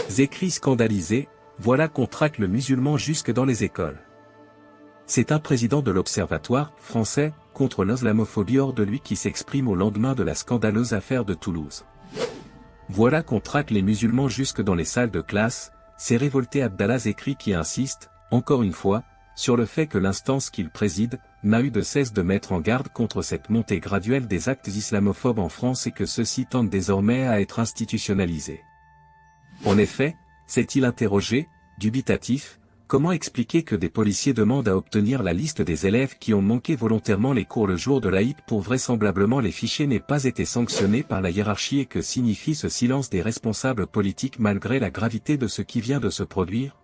Zekri scandalisé, voilà qu'on traque le musulman jusque dans les écoles. C'est un président de l'Observatoire français contre l'islamophobie hors de lui qui s'exprime au lendemain de la scandaleuse affaire de Toulouse. Voilà qu'on traque les musulmans jusque dans les salles de classe, c'est révolté Abdallah Zekri qui insiste, encore une fois, sur le fait que l'instance qu'il préside n'a eu de cesse de mettre en garde contre cette montée graduelle des actes islamophobes en France et que ceux-ci tendent désormais à être institutionnalisés. En effet, s'est-il interrogé, dubitatif, comment expliquer que des policiers demandent à obtenir la liste des élèves qui ont manqué volontairement les cours le jour de l'Aïd pour vraisemblablement les ficher n'aient pas été sanctionnés par la hiérarchie et que signifie ce silence des responsables politiques malgré la gravité de ce qui vient de se produire?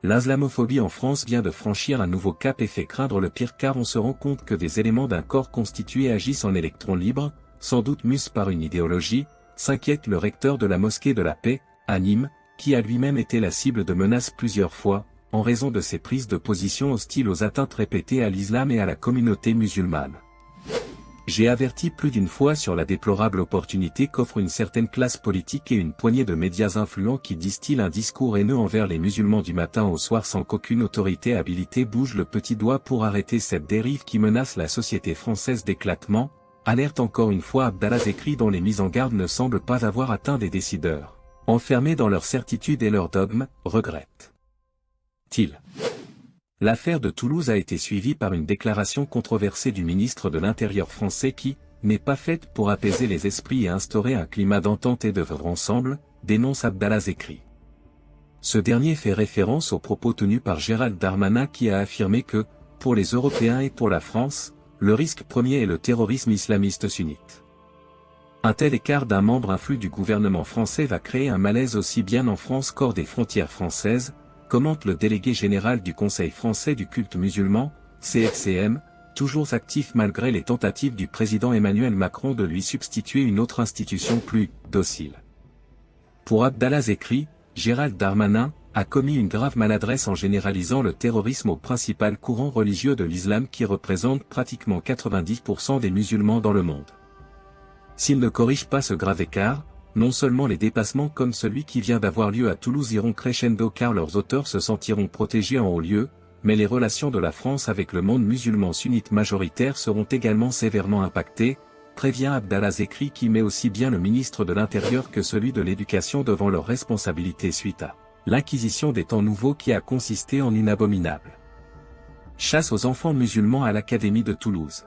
L'islamophobie en France vient de franchir un nouveau cap et fait craindre le pire car on se rend compte que des éléments d'un corps constitué agissent en électrons libres, sans doute mus par une idéologie, s'inquiète le recteur de la mosquée de la paix, à Nîmes, qui a lui-même été la cible de menaces plusieurs fois, en raison de ses prises de position hostiles aux atteintes répétées à l'islam et à la communauté musulmane. J'ai averti plus d'une fois sur la déplorable opportunité qu'offre une certaine classe politique et une poignée de médias influents qui distillent un discours haineux envers les musulmans du matin au soir sans qu'aucune autorité habilitée bouge le petit doigt pour arrêter cette dérive qui menace la société française d'éclatement, alerte encore une fois Abdallah Zekri dont les mises en garde ne semblent pas avoir atteint des décideurs. Enfermés dans leurs certitudes et leurs dogmes, regrette-t-il. L'affaire de Toulouse a été suivie par une déclaration controversée du ministre de l'Intérieur français qui, n'est pas faite pour apaiser les esprits et instaurer un climat d'entente et de vivre ensemble, dénonce Abdallah Zekri. Ce dernier fait référence aux propos tenus par Gérald Darmanin qui a affirmé que, pour les Européens et pour la France, le risque premier est le terrorisme islamiste sunnite. Un tel écart d'un membre influent du gouvernement français va créer un malaise aussi bien en France qu'hors des frontières françaises, commente le délégué général du Conseil français du culte musulman, CFCM, toujours actif malgré les tentatives du président Emmanuel Macron de lui substituer une autre institution plus docile. Pour Abdallah Zekri, Gérald Darmanin a commis une grave maladresse en généralisant le terrorisme au principal courant religieux de l'islam qui représente pratiquement 90% des musulmans dans le monde. S'il ne corrige pas ce grave écart, non seulement les dépassements comme celui qui vient d'avoir lieu à Toulouse iront crescendo car leurs auteurs se sentiront protégés en haut lieu, mais les relations de la France avec le monde musulman sunnite majoritaire seront également sévèrement impactées, prévient Abdallah Zekri qui met aussi bien le ministre de l'Intérieur que celui de l'Éducation devant leurs responsabilités suite à l'inquisition des temps nouveaux qui a consisté en une abominable chasse aux enfants musulmans à l'Académie de Toulouse.